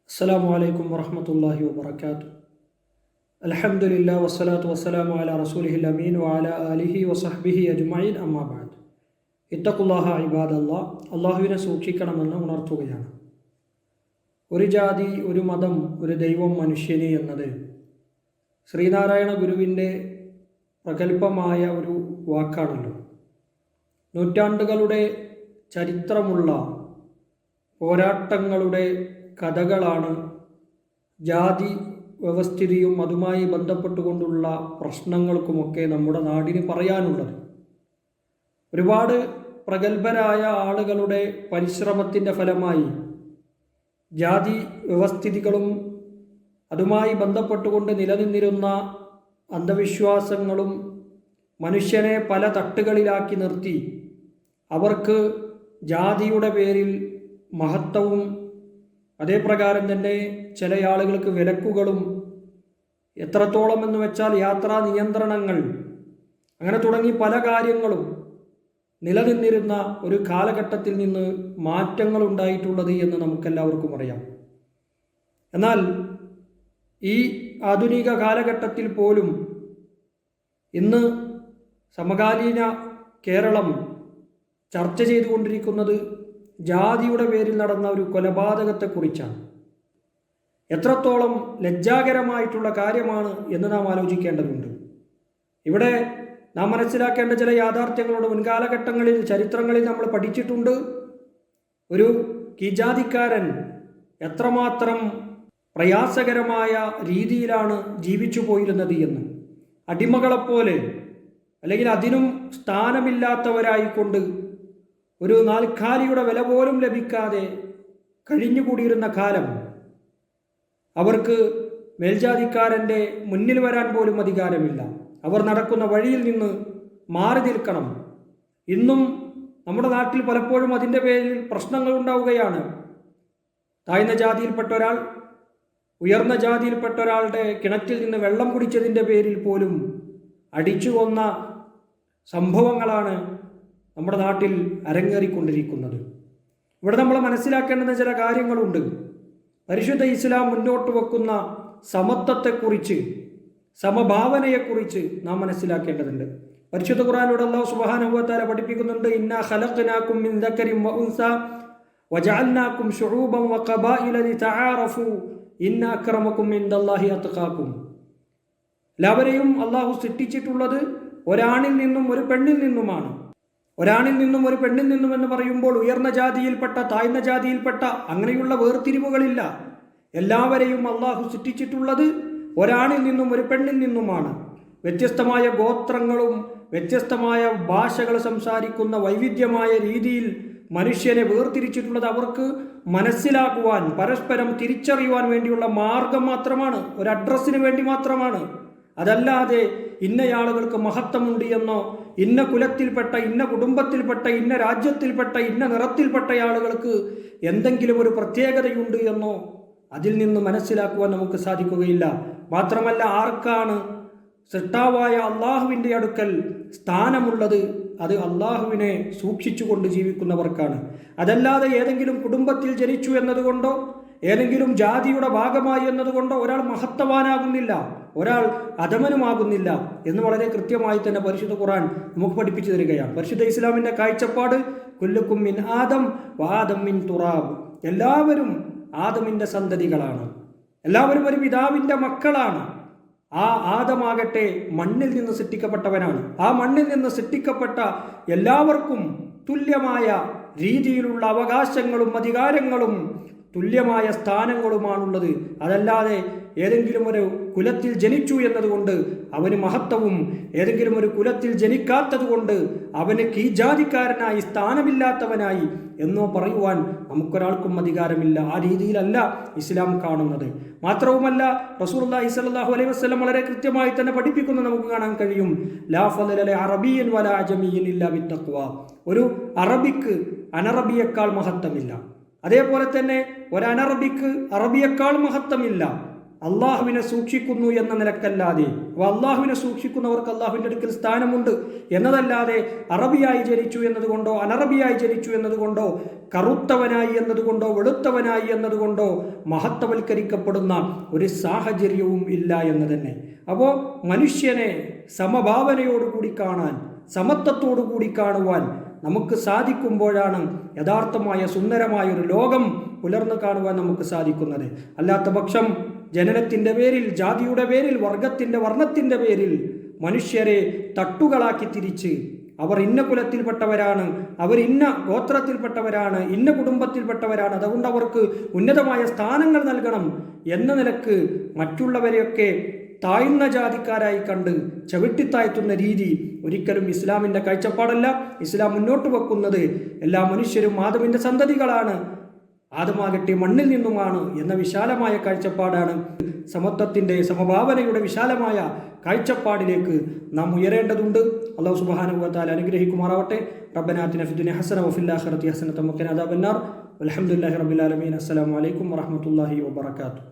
അസ്സലാമു അലൈക്കും വറഹ്മത്തുള്ളാഹി വബറകാതുഹു. അൽഹംദുലില്ലാഹി വസ്സലാത്തു വസ്സലാമു അലാ റസൂലിഹിൽ അമീൻ വഅലാ ആലിഹി വസഹ്ബിഹി അജ്മഈൻ. അമ്മാ ബഅദ്. ഇത്തഖുല്ലാഹ ഇബാദല്ലാഹ്. അല്ലാഹുവിനെ സൂക്ഷിക്കണമെന്ന് ഉണർത്തുകയാണ്. ഒരു ജാതി, ഒരു മതം, ഒരു ദൈവം, മനുഷ്യന് എന്നത് ശ്രീനാരായണ ഗുരുവിൻ്റെ പ്രഗൽഭമായ ഒരു വാക്കാണല്ലോ. നൂറ്റാണ്ടുകളുടെ ചരിത്രമുള്ള പോരാട്ടങ്ങളുടെ കഥകളാണ് ജാതി വ്യവസ്ഥിതിയും അതുമായി ബന്ധപ്പെട്ടുകൊണ്ടുള്ള പ്രശ്നങ്ങൾക്കുമൊക്കെ നമ്മുടെ നാടിന് പറയാനുള്ളത്. ഒരുപാട് പ്രഗത്ഭരായ ആളുകളുടെ പരിശ്രമത്തിൻ്റെ ഫലമായി ജാതി വ്യവസ്ഥിതികളും അതുമായി ബന്ധപ്പെട്ടുകൊണ്ട് നിലനിന്നിരുന്ന അന്ധവിശ്വാസങ്ങളും മനുഷ്യനെ പല തട്ടുകളിലാക്കി നിർത്തി അവർക്ക് ജാതിയുടെ പേരിൽ മഹത്വവും അതേപ്രകാരം തന്നെ ചില ആളുകൾക്ക് വിലക്കുകളും, എത്രത്തോളം എന്ന് വെച്ചാൽ യാത്രാ നിയന്ത്രണങ്ങൾ, അങ്ങനെ തുടങ്ങി പല കാര്യങ്ങളും നിലനിന്നിരുന്ന ഒരു കാലഘട്ടത്തിൽ നിന്ന് മാറ്റങ്ങൾ ഉണ്ടായിട്ടുള്ളത് എന്ന് നമുക്കെല്ലാവർക്കും അറിയാം. എന്നാൽ ഈ ആധുനിക കാലഘട്ടത്തിൽ പോലും ഇന്ന് സമകാലീന കേരളം ചർച്ച ചെയ്തുകൊണ്ടിരിക്കുന്നത് ജാതിയുടെ പേരിൽ നടന്ന ഒരു കൊലപാതകത്തെക്കുറിച്ചാണ്. എത്രത്തോളം ലജ്ജാകരമായിട്ടുള്ള കാര്യമാണ് എന്ന് നാം ആലോചിക്കേണ്ടതുണ്ട്. ഇവിടെ നാം മനസ്സിലാക്കേണ്ട ചില യാഥാർത്ഥ്യങ്ങളുടെ മുൻകാലഘട്ടങ്ങളിൽ ചരിത്രങ്ങളിൽ നമ്മൾ പഠിച്ചിട്ടുണ്ട്. ഒരു കീജാതിക്കാരൻ എത്രമാത്രം പ്രയാസകരമായ രീതിയിലാണ് ജീവിച്ചു പോയിരുന്നത് എന്ന്. അടിമകളെപ്പോലെ, അല്ലെങ്കിൽ അതിനും സ്ഥാനമില്ലാത്തവരായിക്കൊണ്ട് ഒരു നാൽക്കാലിയുടെ വില പോലും ലഭിക്കാതെ കഴിഞ്ഞുകൂടിയിരുന്ന കാലം. അവർക്ക് മേൽജാതിക്കാരൻ്റെ മുന്നിൽ വരാൻ പോലും അധികാരമില്ല. അവർ നടക്കുന്ന വഴിയിൽ നിന്ന് മാറി നിൽക്കണം. ഇന്നും നമ്മുടെ നാട്ടിൽ പലപ്പോഴും അതിൻ്റെ പേരിൽ പ്രശ്നങ്ങൾ ഉണ്ടാവുകയാണ്. താഴ്ന്ന ജാതിയിൽപ്പെട്ട ഒരാൾ ഉയർന്ന ജാതിയിൽപ്പെട്ട ഒരാളുടെ കിണറ്റിൽ നിന്ന് വെള്ളം കുടിച്ചതിൻ്റെ പേരിൽ പോലും അടിച്ചു കൊന്ന സംഭവങ്ങളാണ് നമ്മുടെ നാട്ടിൽ അരങ്ങേറിക്കൊണ്ടിരിക്കുന്നത്. ഇവിടെ നമ്മൾ മനസ്സിലാക്കേണ്ടുന്ന ചില കാര്യങ്ങളുണ്ട്. പരിശുദ്ധ ഇസ്ലാം മുന്നോട്ട് വെക്കുന്ന സമത്വത്തെക്കുറിച്ച്, സമഭാവനയെക്കുറിച്ച് നാം മനസ്സിലാക്കേണ്ടതുണ്ട്. പരിശുദ്ധ ഖുർആനിലൂടെ അല്ലാഹു സുബ്ഹാനഹു വ തആല പഠിപ്പിക്കുന്നുണ്ട്, ഇന്നാ ഖലഖനാകും മിൻ ദക്കരിൻ വ ഉൻസ വജഅൽനാകും ശുഊബൻ വ ഖബായില ലിതആറഫു ഇന്ന അക്രമകും ഇൻദല്ലാഹി അത്ഖാകും. എല്ലാവരെയും അല്ലാഹു സൃഷ്ടിച്ചിട്ടുള്ളത് ഒരാണിൽ നിന്നും ഒരു പെണ്ണിൽ നിന്നുമാണ്. ഒരാണിൽ നിന്നും ഒരു പെണ്ണിൽ നിന്നും എന്ന് പറയുമ്പോൾ ഉയർന്ന ജാതിയിൽപ്പെട്ട, താഴ്ന്ന ജാതിയിൽപ്പെട്ട അങ്ങനെയുള്ള വേർതിരിവുകളില്ല. എല്ലാവരെയും അള്ളാഹു സൃഷ്ടിച്ചിട്ടുള്ളത് ഒരാണിൽ നിന്നും ഒരു പെണ്ണിൽ നിന്നുമാണ്. വ്യത്യസ്തമായ ഗോത്രങ്ങളും വ്യത്യസ്തമായ ഭാഷകൾ സംസാരിക്കുന്ന വൈവിധ്യമായ രീതിയിൽ മനുഷ്യനെ വേർതിരിച്ചിട്ടുള്ളത് അവർക്ക് മനസ്സിലാക്കുവാൻ, പരസ്പരം തിരിച്ചറിയുവാൻ വേണ്ടിയുള്ള മാർഗം മാത്രമാണ്, ഒരു അഡ്രസ്സിന് വേണ്ടി മാത്രമാണ്. അതല്ലാതെ ഇന്നയാളുകൾക്ക് മഹത്വമുണ്ട് എന്നോ, ഇന്ന കുലത്തിൽപ്പെട്ട, ഇന്ന കുടുംബത്തിൽപ്പെട്ട, ഇന്ന രാജ്യത്തിൽപ്പെട്ട, ഇന്ന നിറത്തിൽപ്പെട്ട ആളുകൾക്ക് എന്തെങ്കിലും ഒരു പ്രത്യേകതയുണ്ട് എന്നോ അതിൽ നിന്ന് മനസ്സിലാക്കുവാൻ നമുക്ക് സാധിക്കുകയില്ല. മാത്രമല്ല, ആർക്കാണ് സൃഷ്ടാവായ അള്ളാഹുവിൻ്റെ അടുക്കൽ സ്ഥാനമുള്ളത്? അത് അള്ളാഹുവിനെ സൂക്ഷിച്ചുകൊണ്ട് ജീവിക്കുന്നവർക്കാണ്. അതല്ലാതെ ഏതെങ്കിലും കുടുംബത്തിൽ ജനിച്ചു എന്നതുകൊണ്ടോ ഏതെങ്കിലും ജാതിയുടെ ഭാഗമായി എന്നതുകൊണ്ടോ ഒരാൾ മഹത്വവാനാകുന്നില്ല, ഒരാൾ അധമനുമാകുന്നില്ല എന്ന് വളരെ കൃത്യമായി തന്നെ പരിശുദ്ധ ഖുർആൻ നമുക്ക് പഠിപ്പിച്ചു തരികയാണ്. പരിശുദ്ധ ഇസ്ലാമിൻ്റെ കാഴ്ചപ്പാട് കുല്ലുക്കും മിൻ ആദം വആദം മിൻ തുറാബ്. എല്ലാവരും ആദമിൻ്റെ സന്തതികളാണ്, എല്ലാവരും ഒരു പിതാവിൻ്റെ മക്കളാണ്. ആ ആദമാകട്ടെ മണ്ണിൽ നിന്ന് സൃഷ്ടിക്കപ്പെട്ടവനാണ്. ആ മണ്ണിൽ നിന്ന് സൃഷ്ടിക്കപ്പെട്ട എല്ലാവർക്കും തുല്യമായ രീതിയിലുള്ള അവകാശങ്ങളും അധികാരങ്ങളും തുല്യമായ സ്ഥാനങ്ങളുമാണുള്ളത്. അതല്ലാതെ ഏതെങ്കിലും ഒരു കുലത്തിൽ ജനിച്ചു എന്നതുകൊണ്ട് അവന് മഹത്വവും, ഏതെങ്കിലും ഒരു കുലത്തിൽ ജനിക്കാത്തത് കൊണ്ട് അവന് കീജാതിക്കാരനായി, സ്ഥാനമില്ലാത്തവനായി എന്നോ പറയുവാൻ നമുക്കൊരാൾക്കും അധികാരമില്ല. ആ രീതിയിലല്ല ഇസ്ലാം കാണുന്നത്. മാത്രവുമല്ല, റസൂലുള്ളാഹി സ്വല്ലല്ലാഹു അലൈഹി വസല്ലം വളരെ കൃത്യമായി തന്നെ പഠിപ്പിക്കുന്നത് നമുക്ക് കാണാൻ കഴിയും. ലാ ഫളല ലി അറബിയ്യിൻ വലാ അജമിയ്യിൻ ഇല്ലാ ബിത്തഖ്വ. ഒരു അറബിക്ക് അനറബിയേക്കാൾ മഹത്വമില്ല. അതേപോലെ തന്നെ ഒരു അനറബിക്ക് അറബിയേക്കാൾ മഹത്വമില്ല. അള്ളാഹുവിനെ സൂക്ഷിക്കുന്നു എന്ന നിലക്കല്ലാതെ, അള്ളാഹുവിനെ സൂക്ഷിക്കുന്നവർക്ക് അള്ളാഹുവിൻ്റെ അടുക്കൽ സ്ഥാനമുണ്ട് എന്നതല്ലാതെ അറബിയായി ജനിച്ചു എന്നതുകൊണ്ടോ അനറബിയായി ജനിച്ചു എന്നതുകൊണ്ടോ കറുത്തവനായി എന്നതുകൊണ്ടോ വെളുത്തവനായി എന്നതുകൊണ്ടോ മഹത്വവൽക്കരിക്കപ്പെടുന്ന ഒരു സാഹചര്യവും ഇല്ല എന്ന് തന്നെ. അപ്പോൾ മനുഷ്യനെ സമഭാവനയോടുകൂടി കാണാൻ, സമത്വത്തോടുകൂടി കാണുവാൻ നമുക്ക് സാധിക്കുമ്പോഴാണ് യഥാർത്ഥമായ സുന്ദരമായ ഒരു ലോകം പുലർന്നു കാണുവാൻ നമുക്ക് സാധിക്കുന്നത്. അല്ലാത്ത പക്ഷം ജനനത്തിൻ്റെ പേരിൽ, ജാതിയുടെ പേരിൽ, വർണ്ണത്തിൻ്റെ പേരിൽ മനുഷ്യരെ തട്ടുകളാക്കി തിരിച്ച് അവർ ഇന്ന കുലത്തിൽപ്പെട്ടവരാണ്, അവർ ഇന്ന ഗോത്രത്തിൽപ്പെട്ടവരാണ്, ഇന്ന കുടുംബത്തിൽപ്പെട്ടവരാണ്, അതുകൊണ്ട് അവർക്ക് ഉന്നതമായ സ്ഥാനങ്ങൾ നൽകണം എന്ന നിലക്ക് മറ്റുള്ളവരെയൊക്കെ താഴ്ന്ന ജാതിക്കാരായി കണ്ട് ചവിട്ടിത്താഴ്ത്തുന്ന രീതി ഒരിക്കലും ഇസ്ലാമിൻ്റെ കാഴ്ചപ്പാടല്ല. ഇസ്ലാം മുന്നോട്ട് വെക്കുന്നത് എല്ലാ മനുഷ്യരും ആദമിൻ്റെ സന്തതികളാണ്, ആദമാകട്ടെ മണ്ണിൽ നിന്നുമാണ് എന്ന വിശാലമായ കാഴ്ചപ്പാടാണ്. സമത്വത്തിൻ്റെ, സമഭാവനയുടെ വിശാലമായ കാഴ്ചപ്പാടിലേക്ക് നാം ഉയരേണ്ടതുണ്ട്. അല്ലാഹു സുബ്ഹാനഹു വ തആല അനുഗ്രഹിക്കുമാറാവട്ടെ. റബ്ബനാ ആതിനാ ഫിദ്ദുനിയ ഹസന വഫിൽ ആഖിറതി ഹസനത വഖിനാ അദാബന്നാർ. വൽഹംദുലില്ലാഹി റബ്ബിൽ ആലമീൻ. അസ്സലാമു അലൈക്കും വറഹ്മത്തുള്ളാഹി വബറകാതുഹു.